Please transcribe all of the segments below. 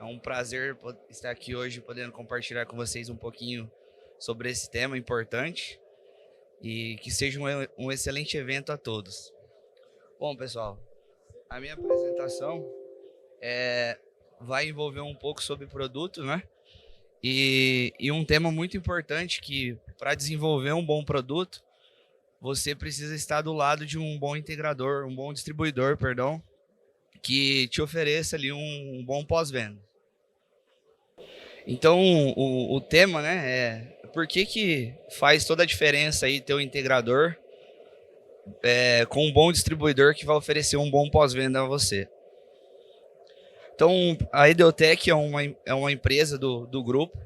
um prazer estar aqui hoje podendo compartilhar com vocês um pouquinho sobre esse tema importante e que seja um excelente evento a todos. Bom, pessoal, a minha apresentação vai envolver um pouco sobre produto, né? E um tema muito importante que, para desenvolver um bom produto, você precisa estar do lado de um bom integrador, um bom distribuidor, perdão, que te ofereça ali um bom pós-venda. Então, o tema, né, é por que faz toda a diferença aí ter um integrador com um bom distribuidor que vai oferecer um bom pós-venda a você. Então, a Edeotec é uma empresa do grupo.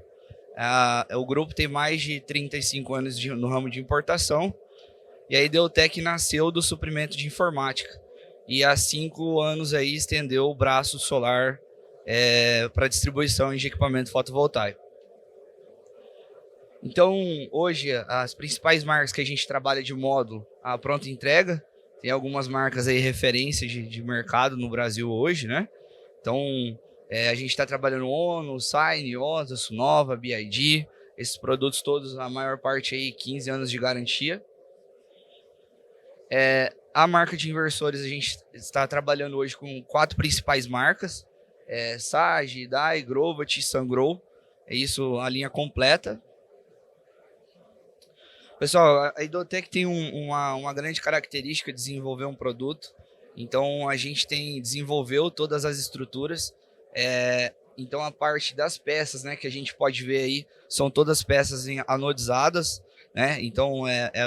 O grupo tem mais de 35 anos no ramo de importação. E a Edeotec nasceu do suprimento de informática. E há 5 anos aí estendeu o braço solar para distribuição de equipamento fotovoltaico. Então, hoje, as principais marcas que a gente trabalha de módulo, a pronta entrega, tem algumas marcas aí referência de mercado no Brasil hoje, né? Então, a gente está trabalhando ONU, Sign, OSA, Sunova, BID, esses produtos todos, a maior parte aí 15 anos de garantia. A marca de inversores, a gente está trabalhando hoje com 4 principais marcas, Sage, Dai, Grovat, Sungrow, é isso, a linha completa. Pessoal, a Idotec tem uma grande característica de desenvolver um produto, então a gente desenvolveu todas as estruturas, então a parte das peças, né, que a gente pode ver aí, são todas peças anodizadas, né, então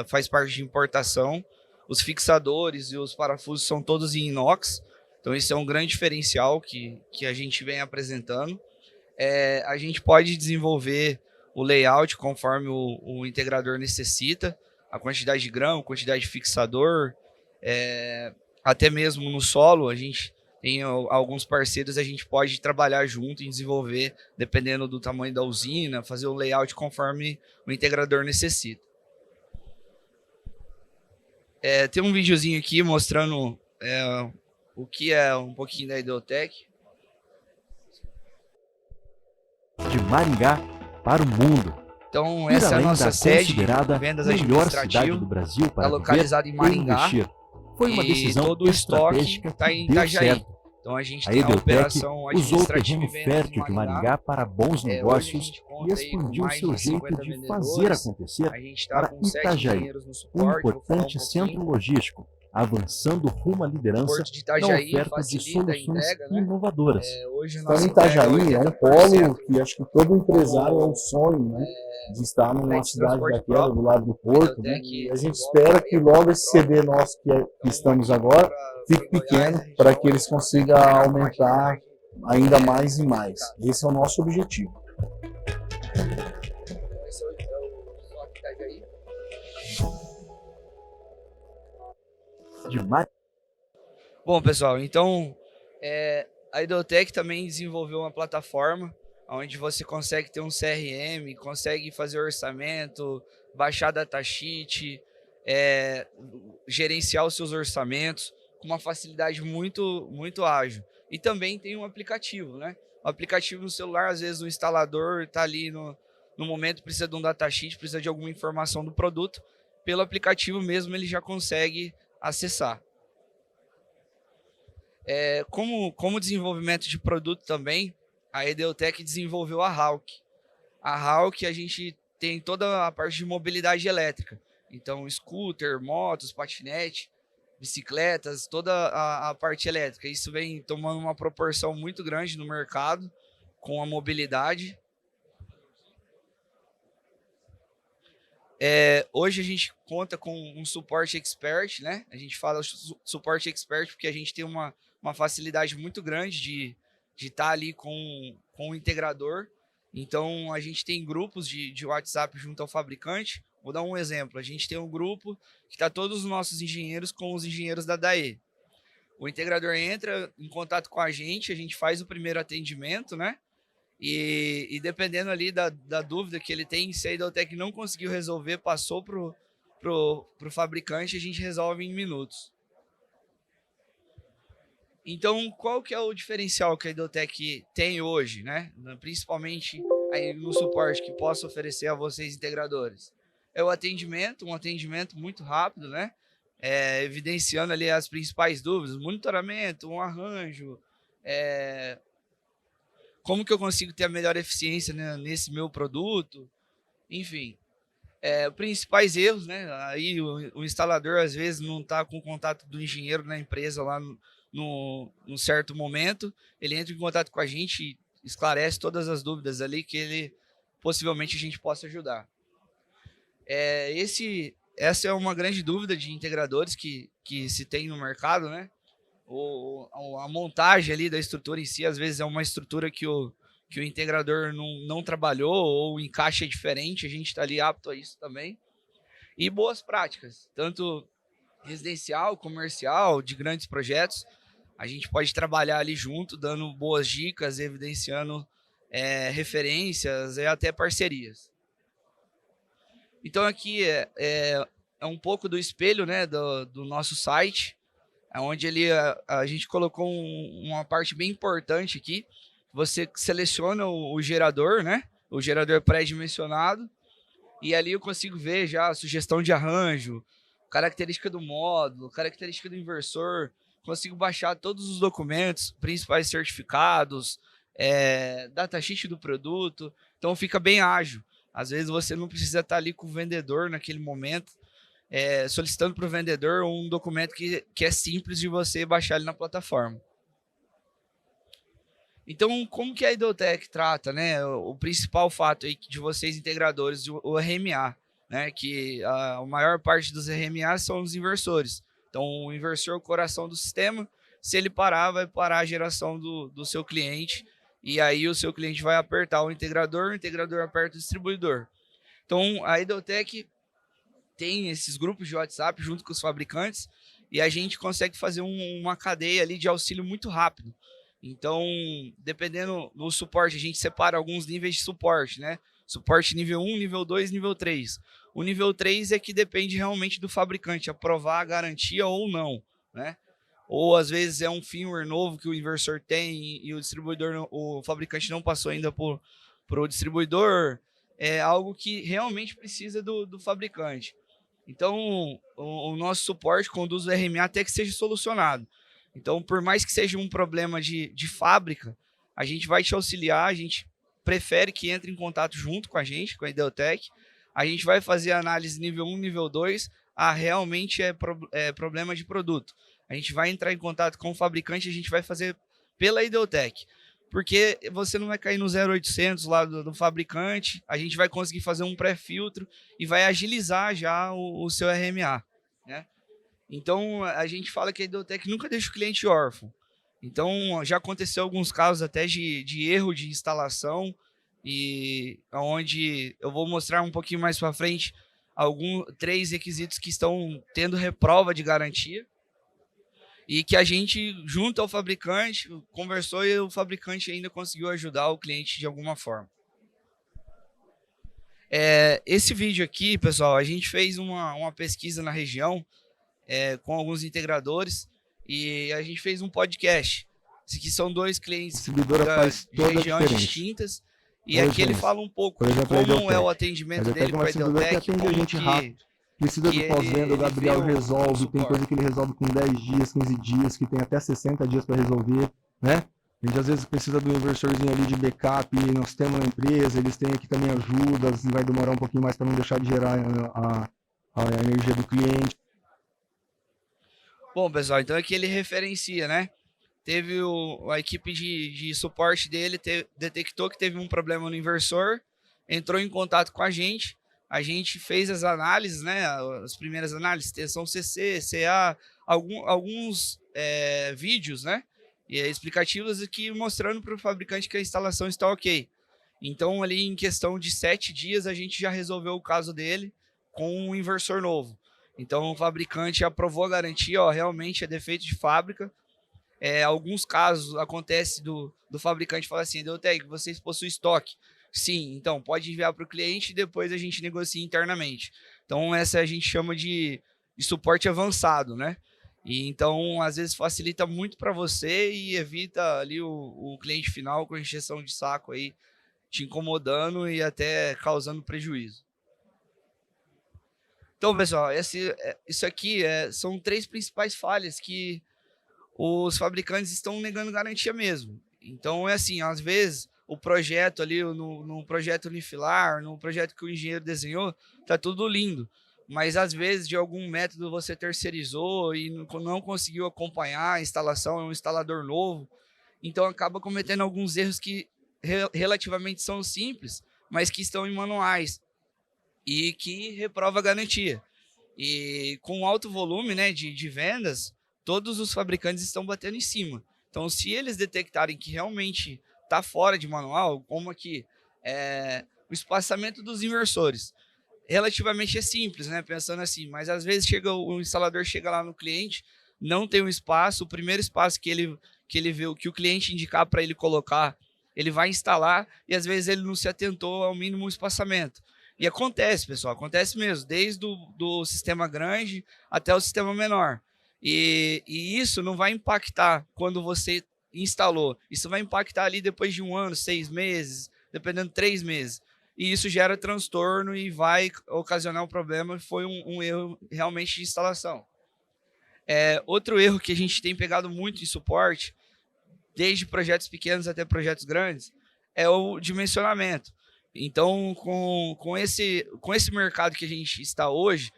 faz parte de importação. Os fixadores e os parafusos são todos em inox, então esse é um grande diferencial que a gente vem apresentando. A gente pode desenvolver o layout conforme o integrador necessita, a quantidade de grão, quantidade de fixador, até mesmo no solo, a gente tem alguns parceiros, a gente pode trabalhar junto e desenvolver, dependendo do tamanho da usina, fazer o layout conforme o integrador necessita. Tem um videozinho aqui mostrando o que é um pouquinho da Idotec. De Maringá para o mundo. Então, essa é a nossa sede de vendas administrativas, do Brasil para está localizada em Maringá. Foi uma decisão todo o estoque está em Itajaí. Certo. Então, a gente tem a operação usou o administrativa terreno fértil de Maringá para bons negócios e expandiu seu jeito de fazer acontecer para Itajaí, um importante centro logístico, avançando rumo à liderança na oferta de soluções inovadoras. Estar em Itajaí é um polo que acho que todo empresário é um sonho, né? De estar numa cidade daquela, do lado do porto, né? E a gente espera que logo esse CD nosso que estamos agora fique pequeno para que eles consigam aumentar ainda mais e mais. Esse é o nosso objetivo. Bom, pessoal, então a Idotec também desenvolveu uma plataforma onde você consegue ter um CRM, consegue fazer orçamento, baixar datasheet, gerenciar os seus orçamentos com uma facilidade muito, muito ágil. E também tem um aplicativo, né? O aplicativo no celular, às vezes o instalador está ali no momento, precisa de um datasheet, precisa de alguma informação do produto, pelo aplicativo mesmo ele já consegue acessar. Como desenvolvimento de produto também, a Edeotec desenvolveu a Hawk. A Hawk, a gente tem toda a parte de mobilidade elétrica. Então, scooter, motos, patinete, bicicletas, toda a parte elétrica. Isso vem tomando uma proporção muito grande no mercado com a mobilidade. Hoje a gente conta com um suporte expert, né? A gente fala suporte expert porque a gente tem uma facilidade muito grande de estar ali com o integrador. Então, a gente tem grupos de WhatsApp junto ao fabricante. Vou dar um exemplo. A gente tem um grupo que está todos os nossos engenheiros com os engenheiros da DAE. O integrador entra em contato com a gente faz o primeiro atendimento, né? E dependendo ali da dúvida que ele tem, se a Idotec não conseguiu resolver, passou pro fabricante, a gente resolve em minutos. Então, qual que é o diferencial que a Idotec tem hoje, né? Principalmente aí no suporte que posso oferecer a vocês integradores? É o atendimento, um atendimento muito rápido, né? Evidenciando ali as principais dúvidas, monitoramento, um arranjo, como que eu consigo ter a melhor eficiência, né, nesse meu produto, enfim. Principais erros, né? Aí o instalador às vezes não está com o contato do engenheiro na empresa lá num certo momento, ele entra em contato com a gente e esclarece todas as dúvidas ali que ele possivelmente a gente possa ajudar. Essa é uma grande dúvida de integradores que se tem no mercado, né? A montagem ali da estrutura em si, às vezes é uma estrutura que o integrador não trabalhou ou o encaixe é diferente, a gente está ali apto a isso também. E boas práticas, tanto residencial, comercial, de grandes projetos, a gente pode trabalhar ali junto, dando boas dicas, evidenciando referências e até parcerias. Então aqui é um pouco do espelho, né, do nosso site, onde a gente colocou uma parte bem importante aqui. Você seleciona o gerador, né, o gerador pré-dimensionado, e ali eu consigo ver já a sugestão de arranjo, característica do módulo, característica do inversor, consigo baixar todos os documentos, principais certificados, datasheet do produto, então fica bem ágil. Às vezes você não precisa estar ali com o vendedor naquele momento, solicitando para o vendedor um documento que é simples de você baixar ali na plataforma. Então, como que a Idotec trata, né, o principal fato aí de vocês integradores, o RMA, né, que a maior parte dos RMA são os inversores. Então, o inversor é o coração do sistema, se ele parar, vai parar a geração do seu cliente, e aí o seu cliente vai apertar o integrador aperta o distribuidor. Então, a Idotec tem esses grupos de WhatsApp junto com os fabricantes, e a gente consegue fazer uma cadeia ali de auxílio muito rápido. Então, dependendo do suporte, a gente separa alguns níveis de suporte, né? Suporte nível 1, nível 2, nível 3. O nível 3 é que depende realmente do fabricante aprovar a garantia ou não, né? Ou às vezes é um firmware novo que o inversor tem e o distribuidor, o fabricante não passou ainda para o distribuidor. É algo que realmente precisa do fabricante. Então, o nosso suporte conduz o RMA até que seja solucionado. Então, por mais que seja um problema de fábrica, a gente vai te auxiliar, a gente prefere que entre em contato junto com a gente, com a Idotec. A gente vai fazer a análise nível 1, nível 2, realmente é problema de produto. A gente vai entrar em contato com o fabricante, a gente vai fazer pela Idotec. Porque você não vai cair no 0800 lá do fabricante, a gente vai conseguir fazer um pré-filtro e vai agilizar já o seu RMA, né? Então, a gente fala que a Idotec nunca deixa o cliente órfão. Então, já aconteceu alguns casos até de erro de instalação, e onde eu vou mostrar um pouquinho mais para frente 3 requisitos que estão tendo reprova de garantia, e que a gente, junto ao fabricante, conversou e o fabricante ainda conseguiu ajudar o cliente de alguma forma. Esse vídeo aqui, pessoal, a gente fez uma pesquisa na região, com alguns integradores, e a gente fez um podcast. Esses aqui são 2 clientes de regiões distintas, e aqui ele fala um pouco de como é o atendimento dele com a Idotec, precisa do pós-venda, o Gabriel resolve, tem coisa que ele resolve com 10 dias, 15 dias, que tem até 60 dias para resolver, né? A gente às vezes precisa do inversorzinho ali de backup, nós temos na empresa, eles têm aqui também ajudas, vai demorar um pouquinho mais para não deixar de gerar a energia do cliente. Bom, pessoal, então aqui ele referencia, né? Teve a equipe de suporte dele, detectou que teve um problema no inversor, entrou em contato com a gente fez as análises, né? As primeiras análises, tensão CC, CA, alguns vídeos, né? E explicativos aqui mostrando para o fabricante que a instalação está ok. Então, ali em questão de 7 dias, a gente já resolveu o caso dele com um inversor novo. Então, o fabricante aprovou a garantia, realmente é defeito de fábrica. Alguns casos acontece do fabricante falar assim, Idotec, vocês possuem estoque? Sim, então pode enviar para o cliente e depois a gente negocia internamente. Então, essa a gente chama de suporte avançado, né? E então, às vezes, facilita muito para você e evita ali o cliente final com encheção de saco aí, te incomodando e até causando prejuízo. Então, pessoal, isso aqui são 3 principais falhas que os fabricantes estão negando garantia mesmo. Então, é assim, às vezes, o projeto ali, no projeto unifilar, no projeto que o engenheiro desenhou, tá tudo lindo. Mas, às vezes, de algum método você terceirizou e não conseguiu acompanhar a instalação, é um instalador novo. Então, acaba cometendo alguns erros que relativamente são simples, mas que estão em manuais e que reprova a garantia. E com alto volume, né, de vendas, todos os fabricantes estão batendo em cima. Então, se eles detectarem que realmente está fora de manual, como aqui, o espaçamento dos inversores, relativamente é simples, né, pensando assim, mas às vezes o instalador chega lá no cliente, não tem um espaço, o primeiro espaço que ele vê, que o cliente indicar para ele colocar, ele vai instalar e às vezes ele não se atentou ao mínimo espaçamento. E acontece, pessoal, acontece mesmo, desde do sistema grande até o sistema menor. E isso não vai impactar quando você instalou. Isso vai impactar ali depois de 1 ano, 6 meses, dependendo, 3 meses. E isso gera transtorno e vai ocasionar um problema. Foi um erro realmente de instalação. Outro erro que a gente tem pegado muito em suporte, desde projetos pequenos até projetos grandes, é o dimensionamento. Então, com esse mercado que a gente está hoje,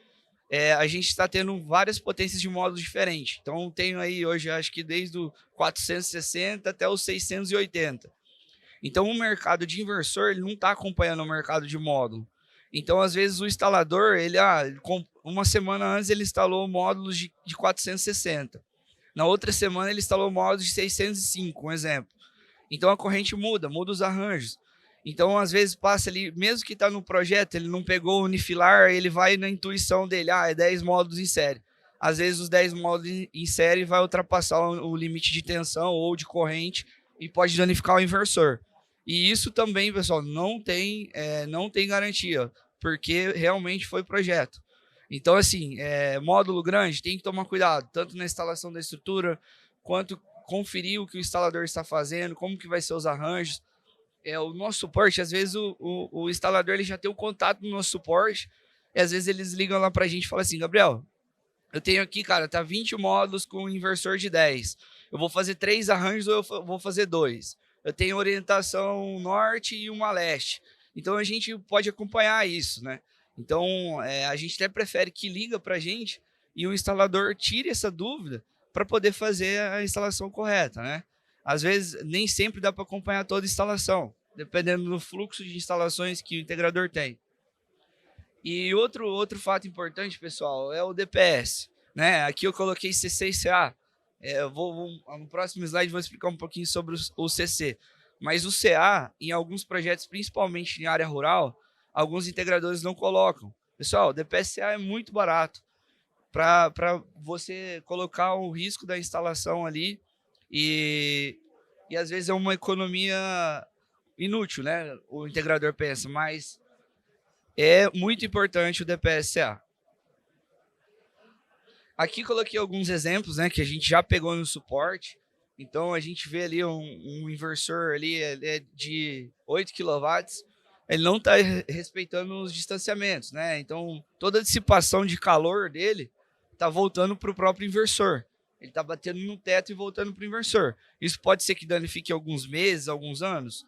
a gente está tendo várias potências de módulos diferentes. Então, tenho aí hoje, acho que desde o 460 até o 680. Então, o mercado de inversor ele não está acompanhando o mercado de módulo. Então, às vezes, o instalador, uma semana antes, ele instalou módulos de 460. Na outra semana, ele instalou módulos de 605, um exemplo. Então, a corrente muda os arranjos. Então, às vezes, passa ali, mesmo que está no projeto, ele não pegou o unifilar, ele vai na intuição dele, é 10 módulos em série. Às vezes, os 10 módulos em série vai ultrapassar o limite de tensão ou de corrente e pode danificar o inversor. E isso também, pessoal, não tem garantia, porque realmente foi projeto. Então, assim, módulo grande tem que tomar cuidado, tanto na instalação da estrutura, quanto conferir o que o instalador está fazendo, como que vai ser os arranjos. O nosso suporte, às vezes o instalador ele já tem o contato do nosso suporte, e às vezes eles ligam lá pra gente e falam assim, Gabriel, eu tenho aqui, cara, tá 20 módulos com inversor de 10. Eu vou fazer 3 arranjos ou eu vou fazer 2. Eu tenho orientação norte e uma leste. Então a gente pode acompanhar isso, né? Então a gente até prefere que liga pra gente e o instalador tire essa dúvida para poder fazer a instalação correta, né? Às vezes, nem sempre dá para acompanhar toda a instalação, dependendo do fluxo de instalações que o integrador tem. E outro fato importante, pessoal, é o DPS. Né? Aqui eu coloquei CC e CA. No próximo slide, vou explicar um pouquinho sobre o CC. Mas o CA, em alguns projetos, principalmente em área rural, alguns integradores não colocam. Pessoal, o DPS CA é muito barato para você colocar o risco da instalação ali. E às vezes é uma economia inútil, né? O integrador pensa, mas é muito importante o DPS-CA. Aqui coloquei alguns exemplos, né, que a gente já pegou no suporte. Então a gente vê ali um inversor ali, ele é de 8 kW, ele não está respeitando os distanciamentos, né? Então toda a dissipação de calor dele está voltando para o próprio inversor. Ele está batendo no teto e voltando para o inversor. Isso pode ser que danifique alguns meses, alguns anos.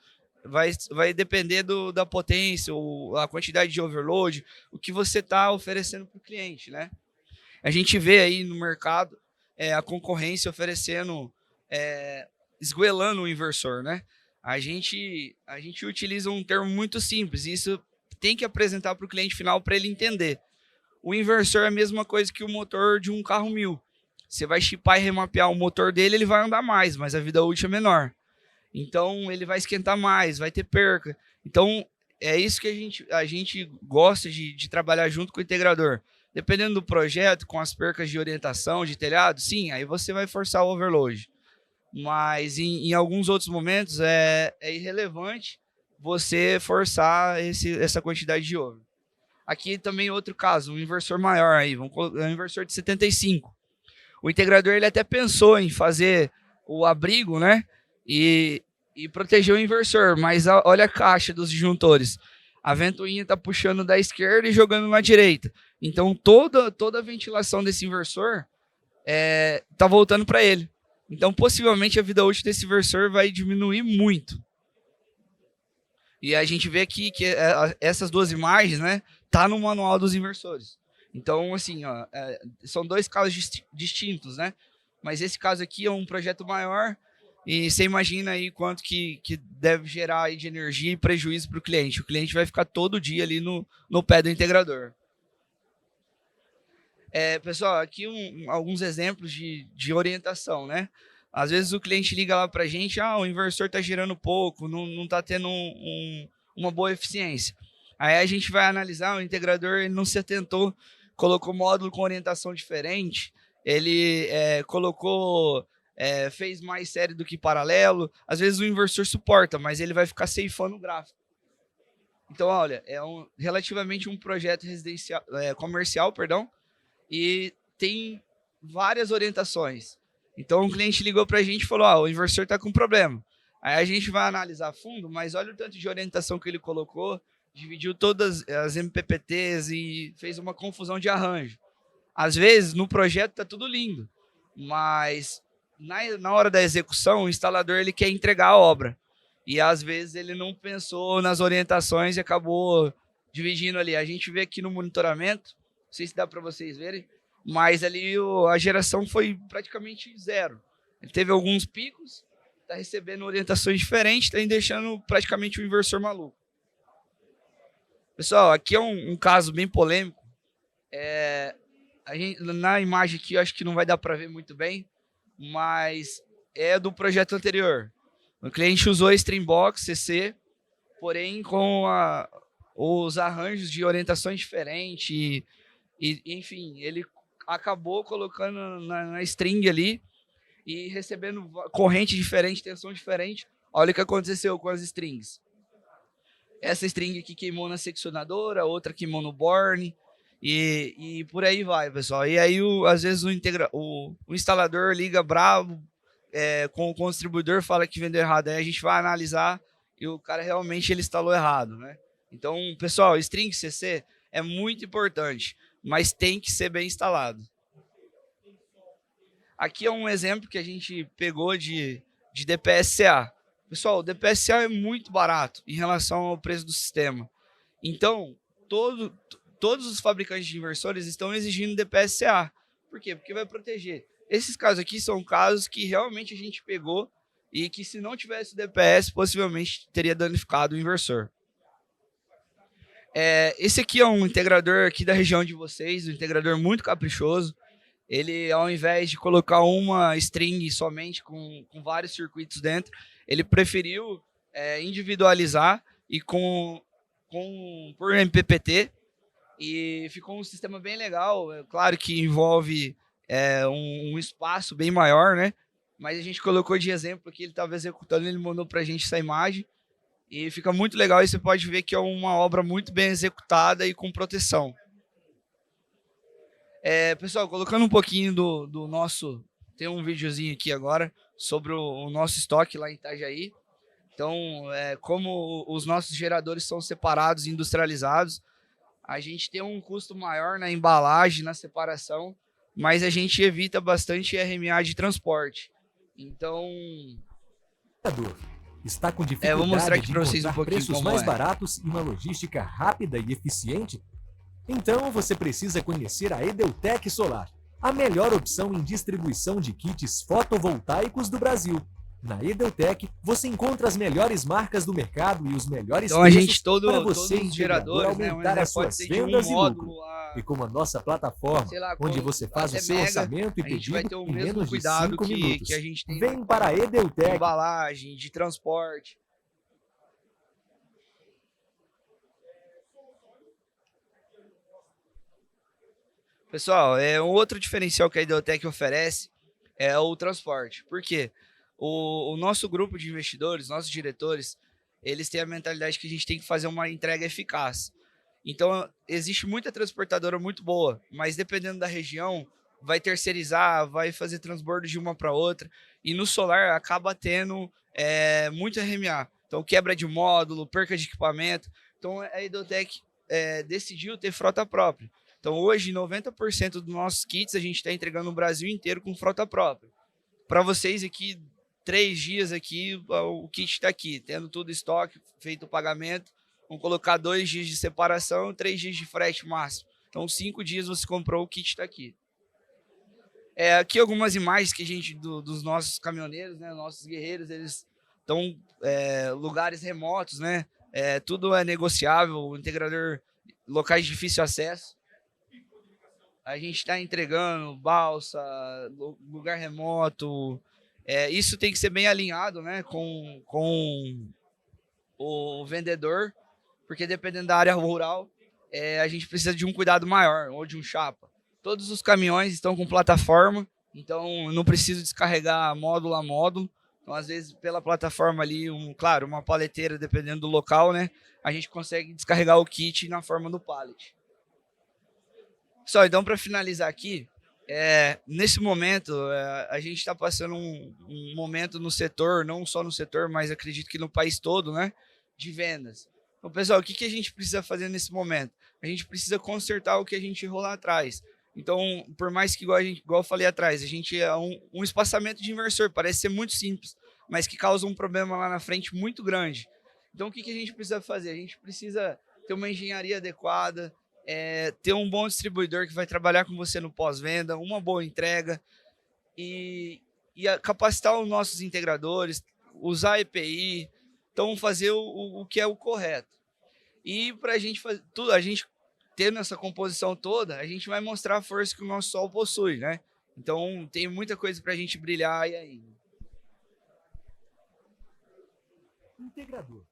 Vai depender da potência, ou a quantidade de overload, o que você está oferecendo para o cliente, né? A gente vê aí no mercado a concorrência oferecendo, esgoelando o inversor, né? A gente utiliza um termo muito simples, e isso tem que apresentar para o cliente final para ele entender. O inversor é a mesma coisa que o motor de um carro 1000. Você vai chipar e remapear o motor dele, ele vai andar mais, mas a vida útil é menor. Então, ele vai esquentar mais, vai ter perca. Então, é isso que a gente gosta de trabalhar junto com o integrador. Dependendo do projeto, com as percas de orientação, de telhado, sim, aí você vai forçar o overload. Mas em alguns outros momentos é irrelevante você forçar essa quantidade de over. Aqui também outro caso, um inversor maior aí, vamos colocar um inversor de 75. O integrador ele até pensou em fazer o abrigo, né? E proteger o inversor, mas olha a caixa dos disjuntores. A ventoinha está puxando da esquerda e jogando na direita. Então toda a ventilação desse inversor está voltando para ele. Então possivelmente a vida útil desse inversor vai diminuir muito. E a gente vê aqui que essas duas imagens, né, tá no manual dos inversores. Então, assim, ó, são dois casos distintos, né? Mas esse caso aqui é um projeto maior e você imagina aí quanto que deve gerar aí de energia e prejuízo para o cliente. O cliente vai ficar todo dia ali no pé do integrador. Pessoal, aqui alguns exemplos de orientação, né? Às vezes o cliente liga lá para a gente, o inversor está gerando pouco, não está tendo uma boa eficiência. Aí a gente vai analisar, o integrador ele não se atentou, colocou módulo com orientação diferente, ele fez mais série do que paralelo. Às vezes o inversor suporta, mas ele vai ficar ceifando o gráfico. Então, olha, relativamente um projeto residencial, comercial, e tem várias orientações. Então o cliente ligou para a gente e falou, o inversor está com problema. Aí a gente vai analisar a fundo, mas olha o tanto de orientação que ele colocou, dividiu todas as MPPTs e fez uma confusão de arranjo. Às vezes no projeto está tudo lindo, mas na hora da execução o instalador ele quer entregar a obra. E às vezes ele não pensou nas orientações e acabou dividindo ali. A gente vê aqui no monitoramento, não sei se dá para vocês verem, mas ali a geração foi praticamente zero. Ele teve alguns picos, está recebendo orientações diferentes, está deixando praticamente o inversor maluco. Pessoal, aqui é um caso bem polêmico. Na imagem aqui, eu acho que não vai dar para ver muito bem, mas é do projeto anterior. O cliente usou a Streambox CC, porém com os arranjos de orientações diferentes e enfim, ele acabou colocando na string ali e recebendo corrente diferente, tensão diferente. Olha o que aconteceu com as strings. Essa string aqui queimou na seccionadora, outra queimou no borne e por aí vai, pessoal. E aí, às vezes, o instalador liga bravo com o distribuidor, fala que vendeu errado. Aí a gente vai analisar e o cara realmente ele instalou errado, né? Então, pessoal, string CC é muito importante, mas tem que ser bem instalado. Aqui é um exemplo que a gente pegou de DPSCA. Pessoal, o DPSCA é muito barato em relação ao preço do sistema. Então, todos os fabricantes de inversores estão exigindo DPSCA. Por quê? Porque vai proteger. Esses casos aqui são casos que realmente a gente pegou e que se não tivesse o DPS, possivelmente teria danificado o inversor. Esse aqui é um integrador aqui da região de vocês, um integrador muito caprichoso. Ele, ao invés de colocar uma string somente com vários circuitos dentro, ele preferiu individualizar e por MPPT, e ficou um sistema bem legal. Claro que envolve um espaço bem maior, né? Mas a gente colocou de exemplo aqui, ele estava executando, ele mandou para a gente essa imagem, e fica muito legal, e você pode ver que é uma obra muito bem executada e com proteção. Pessoal, colocando um pouquinho do nosso... Tem um videozinho aqui agora sobre o nosso estoque lá em Itajaí. Então, como os nossos geradores são separados e industrializados, a gente tem um custo maior na embalagem, na separação, mas a gente evita bastante RMA de transporte. Então... Está com dificuldade vou mostrar aqui de para vocês um encontrar pouquinho preços como mais baratos e uma logística rápida e eficiente? Então você precisa conhecer a Edeutec Solar, a melhor opção em distribuição de kits fotovoltaicos do Brasil. Na Edeutec você encontra as melhores marcas do mercado e os melhores preços para você, todos os geradores, aumentar as suas vendas e lucro. E com a nossa plataforma, onde você faz o seu orçamento e pedido em menos de 5 minutos. Que a gente tem. Vem para a Edeutec. Embalagem, de transporte. Pessoal, um outro diferencial que a Edeutec oferece é o transporte. Por quê? O nosso grupo de investidores, nossos diretores, eles têm a mentalidade que a gente tem que fazer uma entrega eficaz. Então, existe muita transportadora muito boa, mas dependendo da região, vai terceirizar, vai fazer transbordo de uma para outra. E no solar acaba tendo muito RMA. Então, quebra de módulo, perca de equipamento. Então, a Hidrotec decidiu ter frota própria. Então, hoje, 90% dos nossos kits a gente está entregando no Brasil inteiro com frota própria. Para vocês aqui, 3 dias aqui, o kit está aqui, tendo tudo estoque, feito o pagamento. Vamos colocar 2 dias de separação, 3 dias de frete máximo. Então, 5 dias você comprou, o kit está aqui. Aqui algumas imagens que a gente, dos nossos caminhoneiros, né, nossos guerreiros, eles estão lugares remotos, né? Tudo é negociável, o integrador, locais de difícil acesso. A gente está entregando balsa, lugar remoto. Isso tem que ser bem alinhado, né, com o vendedor, porque dependendo da área rural, a gente precisa de um cuidado maior, ou de um chapa. Todos os caminhões estão com plataforma, então não preciso descarregar módulo a módulo. Então, às vezes, pela plataforma ali, claro, uma paleteira, dependendo do local, né, a gente consegue descarregar o kit na forma do pallet. Só, então, para finalizar aqui, nesse momento, a gente está passando um momento no setor, não só no setor, mas acredito que no país todo, né, de vendas. Então, pessoal, o que a gente precisa fazer nesse momento? A gente precisa consertar o que a gente errou lá atrás. Então, por mais que, igual eu falei atrás, a gente é um espaçamento de inversor, parece ser muito simples, mas que causa um problema lá na frente muito grande. Então, o que a gente precisa fazer? A gente precisa ter uma engenharia adequada, ter um bom distribuidor que vai trabalhar com você no pós-venda, uma boa entrega e capacitar os nossos integradores, usar a EPI, então fazer o que é o correto. E para a gente fazer tudo, a gente tendo essa composição toda, a gente vai mostrar a força que o nosso sol possui, né? Então tem muita coisa para a gente brilhar aí. Integrador.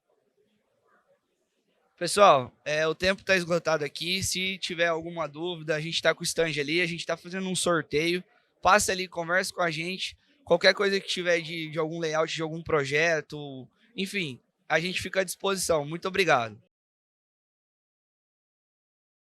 Pessoal, o tempo está esgotado aqui. Se tiver alguma dúvida, a gente está com o stand ali, a gente está fazendo um sorteio. Passa ali, conversa com a gente. Qualquer coisa que tiver de algum layout, de algum projeto, enfim, a gente fica à disposição. Muito obrigado.